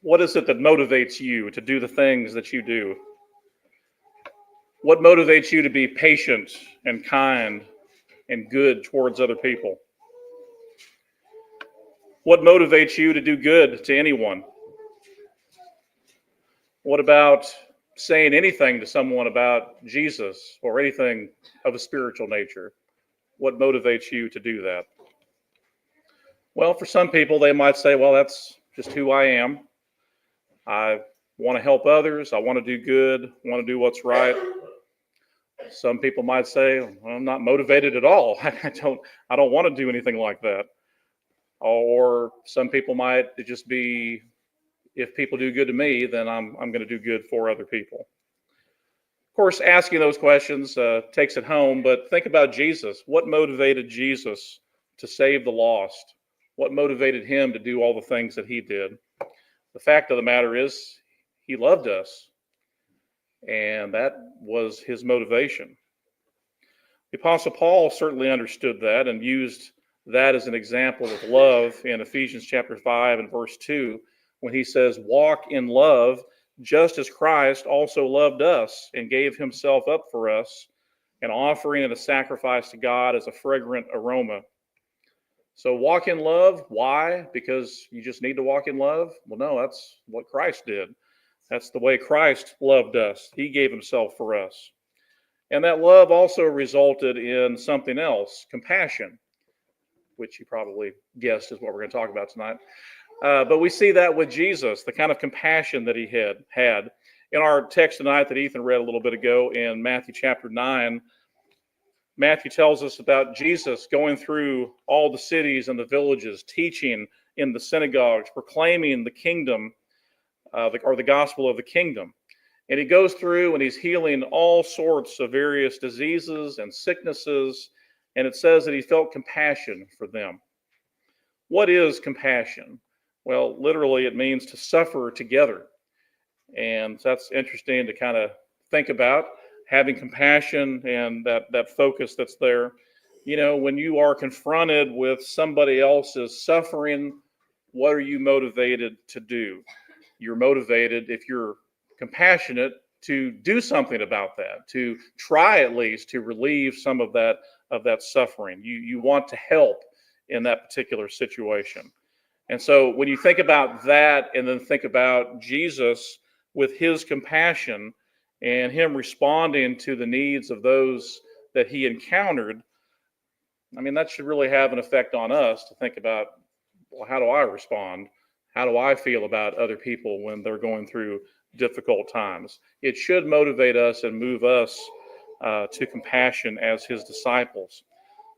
What is it that motivates you to do the things that you do? What motivates you to be patient and kind and good towards other people? What motivates you to do good to anyone? What about saying anything to someone about Jesus or anything of a spiritual nature? What motivates you to do that? Well, for some people, they might say, well, that's just who I am. I want to help others. I want to do good. I want to do what's right. Some people might say, well, I'm not motivated at all. I don't want to do anything like that. Or some people might just be, if people do good to me, then I'm going to do good for other people. Of course, asking those questions takes it home, but think about Jesus. What motivated Jesus to save the lost? What motivated him to do all the things that he did? The fact of the matter is, he loved us, and that was his motivation. The Apostle Paul certainly understood that and used that as an example of love in Ephesians chapter 5 and verse 2, when he says, walk in love, just as Christ also loved us and gave himself up for us, an offering and a sacrifice to God as a fragrant aroma. So walk in love. Why? Because you just need to walk in love? Well, no, that's what Christ did. That's the way Christ loved us. He gave himself for us. And that love also resulted in something else, compassion, which you probably guessed is what we're going to talk about tonight. But we see that with Jesus, the kind of compassion that he had. In our text tonight that Ethan read a little bit ago in Matthew chapter 9, Matthew tells us about Jesus going through all the cities and the villages, teaching in the synagogues, proclaiming the kingdom, or the gospel of the kingdom. And he goes through and he's healing all sorts of various diseases and sicknesses. And it says that he felt compassion for them. What is compassion? Well, literally it means to suffer together. And that's interesting to kind of think about, having compassion and that focus that's there. You know, when you are confronted with somebody else's suffering, what are you motivated to do? You're motivated, if you're compassionate, to do something about that, to try at least to relieve some of that suffering. You want to help in that particular situation. And so when you think about that and then think about Jesus with his compassion and him responding to the needs of those that he encountered, I mean, that should really have an effect on us to think about, well, how do I respond? How do I feel about other people when they're going through difficult times? It should motivate us and move us to compassion as his disciples.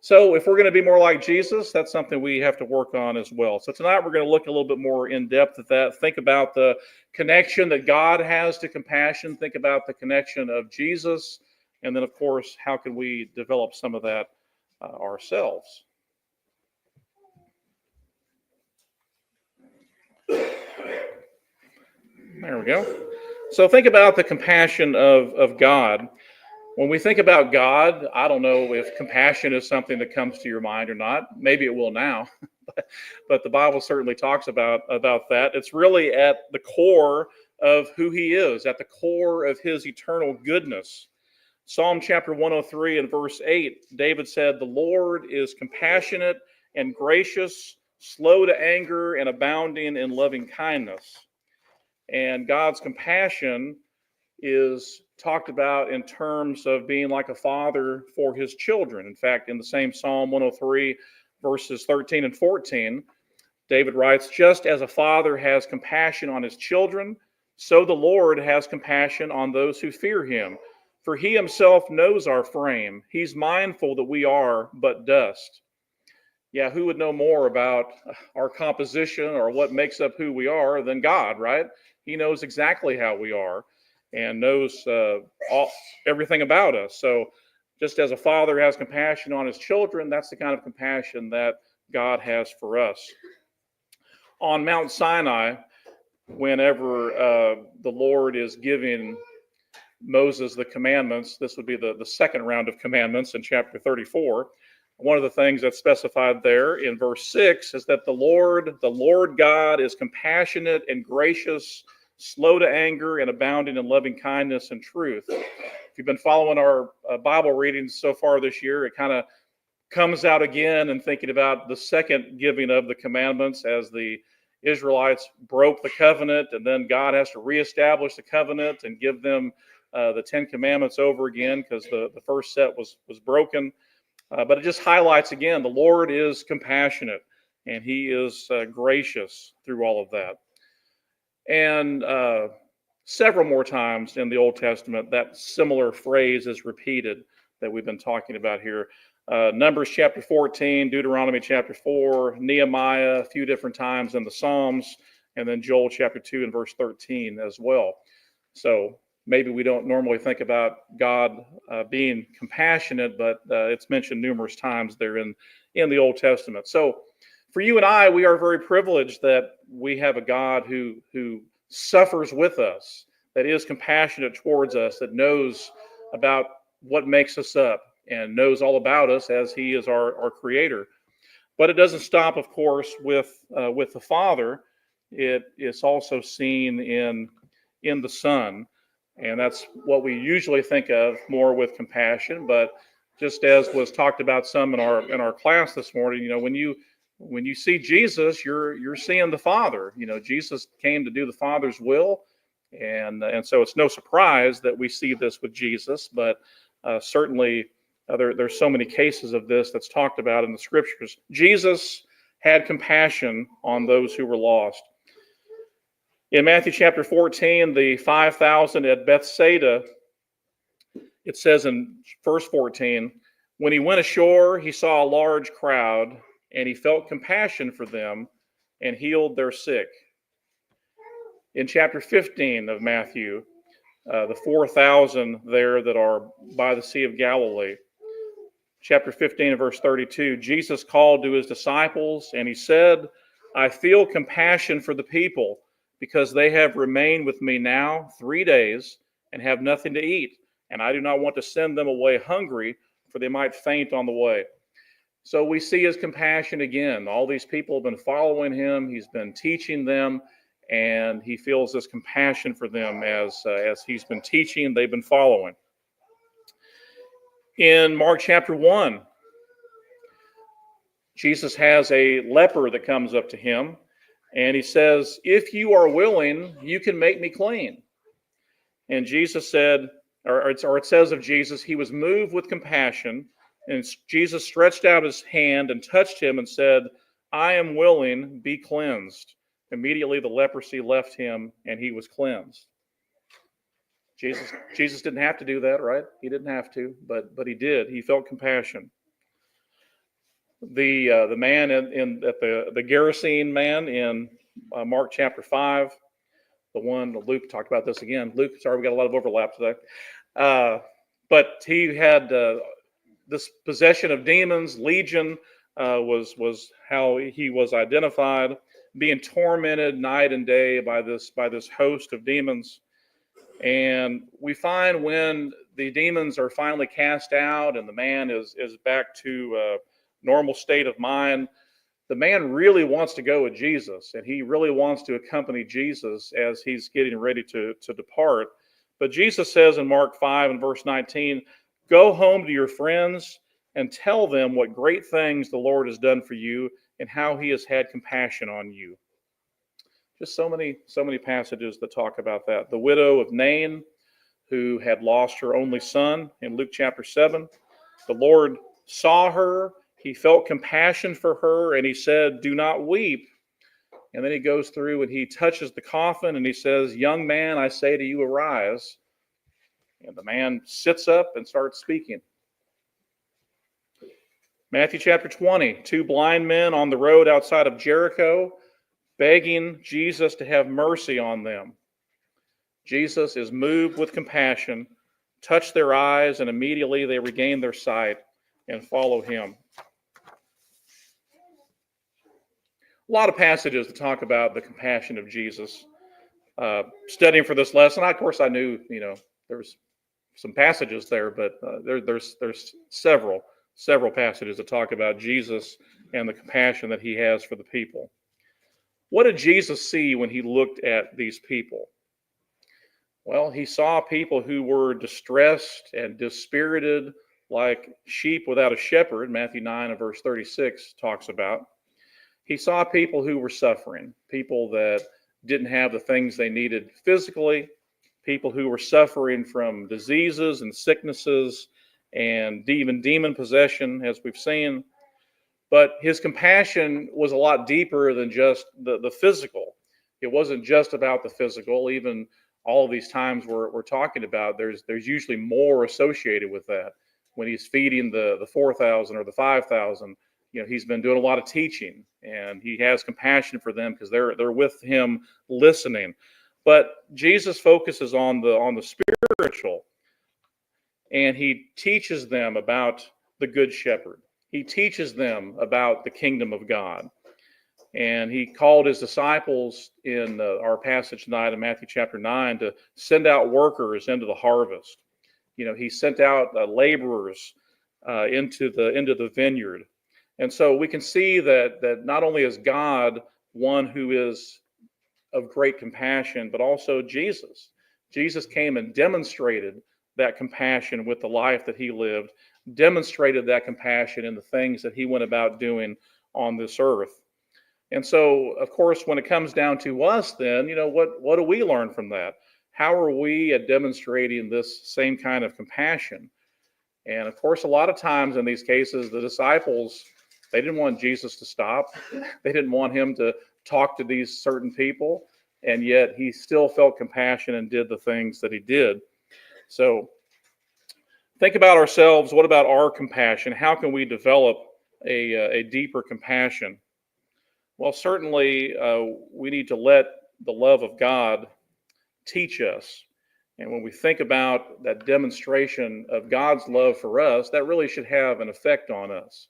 So if we're going to be more like Jesus, that's something we have to work on as well. So tonight we're going to look a little bit more in depth at that. Think about the connection that God has to compassion. Think about the connection of Jesus. And then, of course, how can we develop some of that ourselves? There we go. So think about the compassion of God. When we think about God, I don't know if compassion is something that comes to your mind or not. Maybe it will now, but the Bible certainly talks about that. It's really at the core of who he is, at the core of his eternal goodness. Psalm chapter 103 and verse 8, David said, "The Lord is compassionate and gracious, slow to anger, and abounding in loving kindness." And God's compassion is talked about in terms of being like a father for his children. In fact, in the same Psalm 103, verses 13 and 14, David writes, "Just as a father has compassion on his children, so the Lord has compassion on those who fear him. For he himself knows our frame. He's mindful that we are but dust." Yeah, who would know more about our composition or what makes up who we are than God, right? He knows exactly how we are and knows everything about us. So just as a father has compassion on his children, that's the kind of compassion that God has for us. On Mount Sinai, whenever the Lord is giving Moses the commandments, this would be the second round of commandments in chapter 34. One of the things that's specified there in verse 6 is that the Lord God is compassionate and gracious, slow to anger, and abounding in loving kindness and truth. If you've been following our Bible readings so far this year, it kind of comes out again and thinking about the second giving of the commandments as the Israelites broke the covenant, and then God has to reestablish the covenant and give them the Ten Commandments over again because the first set was broken. But it just highlights again, the Lord is compassionate and he is gracious through all of that. And several more times in the Old Testament, that similar phrase is repeated that we've been talking about here. Numbers chapter 14, Deuteronomy chapter 4, Nehemiah a few different times in the Psalms, and then Joel chapter 2 and verse 13 as well. So maybe we don't normally think about God being compassionate, but it's mentioned numerous times there in the Old Testament. So for you and I, we are very privileged that we have a God who suffers with us, that is compassionate towards us, that knows about what makes us up and knows all about us as he is our creator. But it doesn't stop, of course, with the Father. It is also seen in the Son. And that's what we usually think of more with compassion. But just as was talked about some in our class this morning, you know, when you see Jesus, you're seeing the Father. You know, Jesus came to do the Father's will, and so it's no surprise that we see this with Jesus. But certainly there's so many cases of this that's talked about in the Scriptures. Jesus had compassion on those who were lost. In Matthew chapter 14, the 5,000 at Bethsaida, it says in verse 14, when he went ashore, he saw a large crowd, and he felt compassion for them and healed their sick. In chapter 15 of Matthew, the 4,000 there that are by the Sea of Galilee, chapter 15 and verse 32, Jesus called to his disciples, and he said, I feel compassion for the people, because they have remained with me now 3 days and have nothing to eat, and I do not want to send them away hungry, for they might faint on the way. So we see his compassion again. All these people have been following him. He's been teaching them, and he feels this compassion for them as he's been teaching, they've been following. In Mark chapter 1, Jesus has a leper that comes up to him, and he says, if you are willing, you can make me clean. And Jesus said, or it says of Jesus, he was moved with compassion, and Jesus stretched out his hand and touched him and said, I am willing, be cleansed. Immediately the leprosy left him, and he was cleansed. Jesus didn't have to do that, right? He didn't have to, but he did. He felt compassion. The man the Gerasene man in Mark chapter 5, the one Luke talked about this again. Luke, sorry, we got a lot of overlap today. But he had this possession of demons. Legion was how he was identified, being tormented night and day by this host of demons. And we find when the demons are finally cast out and the man is back to normal state of mind, the man really wants to go with Jesus, and he really wants to accompany Jesus as he's getting ready to depart. But Jesus says in Mark 5 and verse 19, go home to your friends and tell them what great things the Lord has done for you and how he has had compassion on you. Just so many passages that talk about that. The widow of Nain, who had lost her only son in Luke chapter 7, the Lord saw her, he felt compassion for her, and he said, do not weep. And then he goes through and he touches the coffin and he says, young man, I say to you, arise. And the man sits up and starts speaking. Matthew chapter 20, 2 blind men on the road outside of Jericho, begging Jesus to have mercy on them. Jesus is moved with compassion, touched their eyes, and immediately they regain their sight and follow him. A lot of passages that talk about the compassion of Jesus. Studying for this lesson, of course, I knew there was some passages there, but there's several several passages that talk about Jesus and the compassion that he has for the people. What did Jesus see when he looked at these people? Well, he saw people who were distressed and dispirited, like sheep without a shepherd, Matthew 9 and verse 36 talks about. He saw people who were suffering, people that didn't have the things they needed physically, people who were suffering from diseases and sicknesses and even demon possession, as we've seen. But his compassion was a lot deeper than just the physical. It wasn't just about the physical. Even all of these times we're talking about, there's usually more associated with that. When he's feeding the 4,000 or the 5,000, he's been doing a lot of teaching, and he has compassion for them because they're with him listening. But Jesus focuses on the spiritual, and he teaches them about the Good Shepherd. He teaches them about the kingdom of God. And he called his disciples in our passage tonight in Matthew chapter 9 to send out workers into the harvest. He sent out laborers into the vineyard. And so we can see that not only is God one who is of great compassion, but also Jesus. Jesus came and demonstrated that compassion with the life that he lived, demonstrated that compassion in the things that he went about doing on this earth. And so, of course, when it comes down to us, then, what do we learn from that? How are we at demonstrating this same kind of compassion? And of course, a lot of times in these cases, the disciples, they didn't want Jesus to stop. They didn't want him to talk to these certain people. And yet he still felt compassion and did the things that he did. So think about ourselves. What about our compassion? How can we develop a deeper compassion? Well, certainly we need to let the love of God teach us. And when we think about that demonstration of God's love for us, that really should have an effect on us.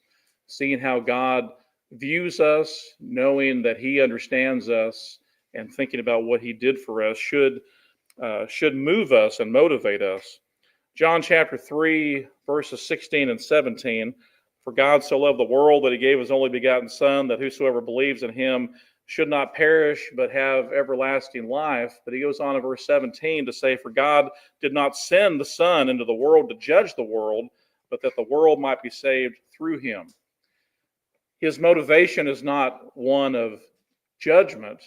Seeing how God views us, knowing that he understands us, and thinking about what he did for us should move us and motivate us. John chapter 3, verses 16 and 17, for God so loved the world that he gave his only begotten Son, that whosoever believes in him should not perish, but have everlasting life. But he goes on in verse 17 to say, for God did not send the Son into the world to judge the world, but that the world might be saved through him. His motivation is not one of judgment.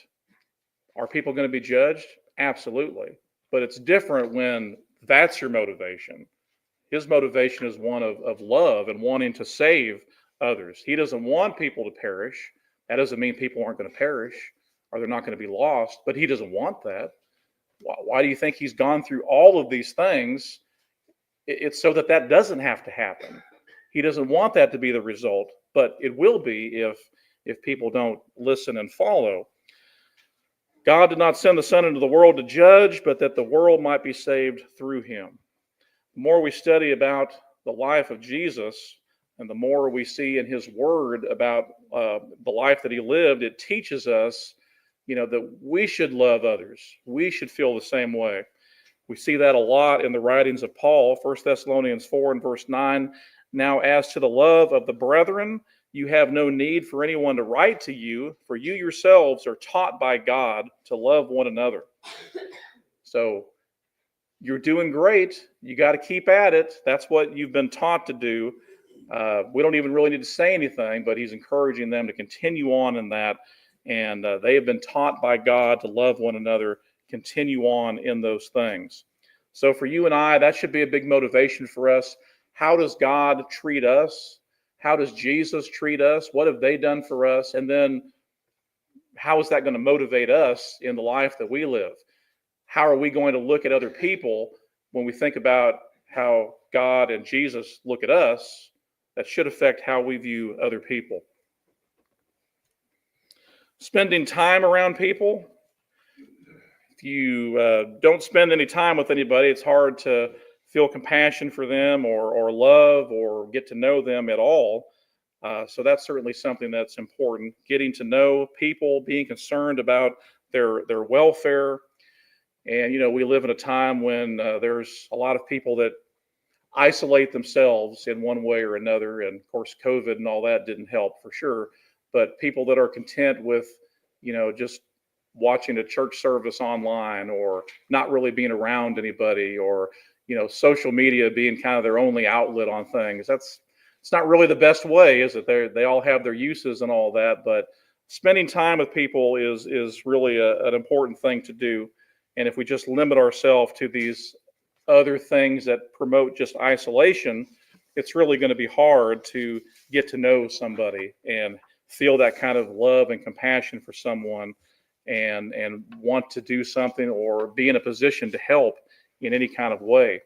Are people going to be judged? Absolutely. But it's different when that's your motivation. His motivation is one of love and wanting to save others. He doesn't want people to perish. That doesn't mean people aren't going to perish or they're not going to be lost, but he doesn't want that. Why do you think he's gone through all of these things? It's so that doesn't have to happen. He doesn't want that to be the result, but it will be if people don't listen and follow. God did not send the Son into the world to judge, but that the world might be saved through him. The more we study about the life of Jesus, and the more we see in his word about the life that he lived, it teaches us, that we should love others. We should feel the same way. We see that a lot in the writings of Paul, 1 Thessalonians 4 and verse 9. Now, as to the love of the brethren, you have no need for anyone to write to you, for you yourselves are taught by God to love one another. So you're doing great. You got to keep at it. That's what you've been taught to do. We don't even really need to say anything, but he's encouraging them to continue on in that. And they have been taught by God to love one another, continue on in those things. So for you and I, that should be a big motivation for us. How does God treat us? How does Jesus treat us? What have they done for us? And then how is that going to motivate us in the life that we live? How are we going to look at other people when we think about how God and Jesus look at us? That should affect how we view other people. Spending time around people. If you don't spend any time with anybody, it's hard to feel compassion for them or love or get to know them at all. So that's certainly something that's important. Getting to know people, being concerned about their welfare. And, we live in a time when there's a lot of people that isolate themselves in one way or another. And of course, COVID and all that didn't help for sure. But people that are content with, just watching a church service online, or not really being around anybody, or, social media being kind of their only outlet on things. It's not really the best way, is it? They all have their uses and all that, but spending time with people is really an important thing to do. And if we just limit ourselves to these other things that promote just isolation, it's really going to be hard to get to know somebody and feel that kind of love and compassion for someone, and want to do something or be in a position to help in any kind of way.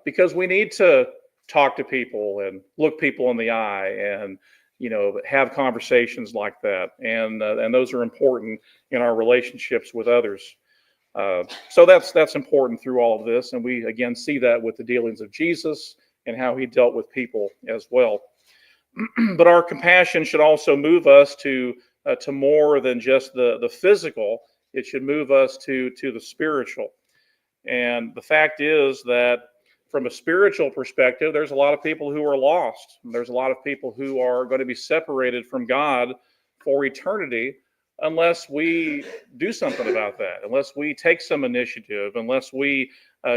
Because we need to talk to people and look people in the eye, and have conversations like that, and those are important in our relationships with others. So that's important through all of this, and we again see that with the dealings of Jesus and how he dealt with people as well. But our compassion should also move us to more than just the physical. It should move us to the spiritual. And the fact is that from a spiritual perspective, there's a lot of people who are lost. There's a lot of people who are going to be separated from God for eternity unless we do something about that, unless we take some initiative, unless we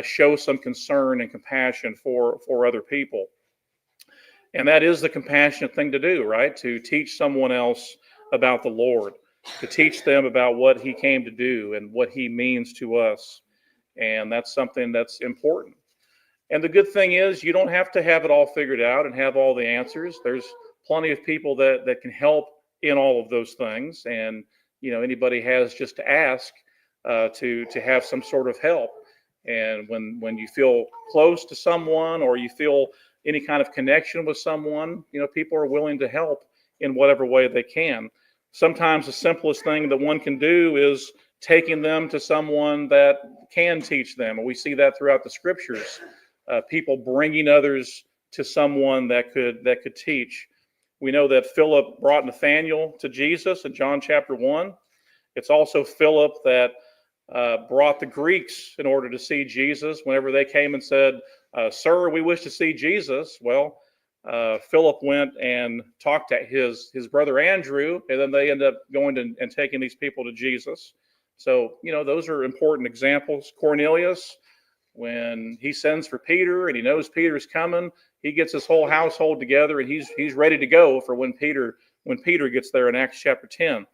show some concern and compassion for other people. And that is the compassionate thing to do, right? To teach someone else about the Lord, to teach them about what he came to do and what he means to us. And that's something that's important. And the good thing is, you don't have to have it all figured out and have all the answers. There's plenty of people that can help in all of those things. And, anybody has just to ask to have some sort of help. And when you feel close to someone, or you feel any kind of connection with someone, people are willing to help in whatever way they can. Sometimes the simplest thing that one can do is taking them to someone that can teach them. And we see that throughout the scriptures. People bringing others to someone that could teach. We know that Philip brought Nathanael to Jesus in John chapter 1. It's also Philip that brought the Greeks in order to see Jesus. Whenever they came and said, "Sir, we wish to see Jesus," well, Philip went and talked to his brother Andrew, and then they end up going and taking these people to Jesus. So, those are important examples. Cornelius, when he sends for Peter and he knows Peter's coming, he gets his whole household together, and he's ready to go for when Peter gets there in Acts chapter 10.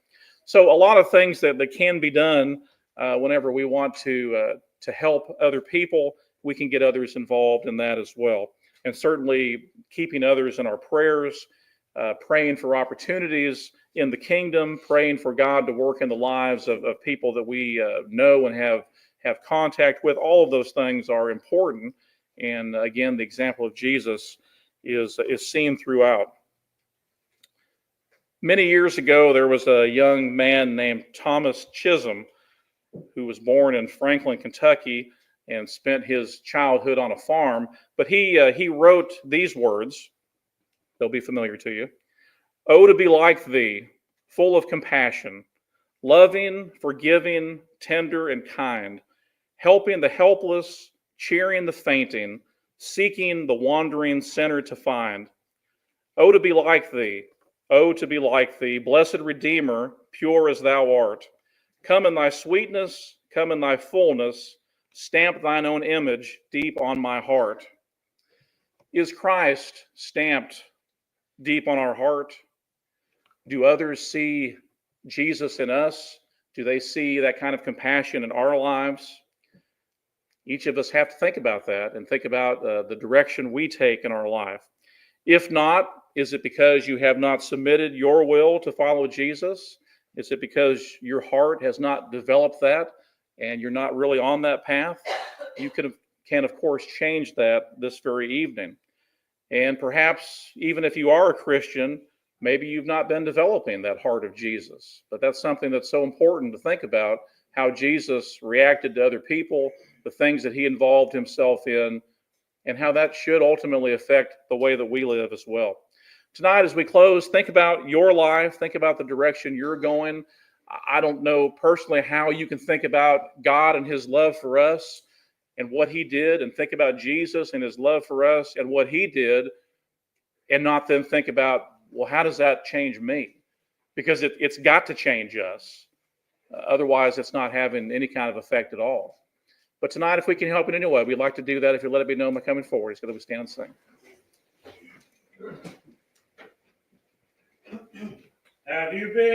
So a lot of things that can be done whenever we want to help other people. We can get others involved in that as well. And certainly keeping others in our prayers, praying for opportunities in the kingdom, praying for God to work in the lives of people that we know and have contact with. All of those things are important. And again, the example of Jesus is seen throughout. Many years ago, there was a young man named Thomas Chisholm who was born in Franklin, Kentucky, and spent his childhood on a farm. But he wrote these words. They'll be familiar to you. "Oh, to be like thee, full of compassion, loving, forgiving, tender, and kind, helping the helpless, cheering the fainting, seeking the wandering sinner to find. Oh, to be like thee, oh, to be like thee, blessed Redeemer, pure as thou art. Come in thy sweetness, come in thy fullness, stamp thine own image deep on my heart." Is Christ stamped deep on our heart? Do others see Jesus in us? Do they see that kind of compassion in our lives? Each of us have to think about that and think about the direction we take in our life. If not, is it because you have not submitted your will to follow Jesus? Is it because your heart has not developed that and you're not really on that path? You can of course, change that this very evening. And perhaps even if you are a Christian, maybe you've not been developing that heart of Jesus. But that's something that's so important to think about, how Jesus reacted to other people, the things that he involved himself in, and how that should ultimately affect the way that we live as well. Tonight, as we close, think about your life, think about the direction you're going. I don't know personally how you can think about God and his love for us and what he did and think about Jesus and his love for us and what he did, and not then think about, well, how does that change me? Because it's got to change us. Otherwise, it's not having any kind of effect at all. But tonight, if we can help in any way, we'd like to do that. If you let it be known by coming forward, it's going to stand and sing. Have you been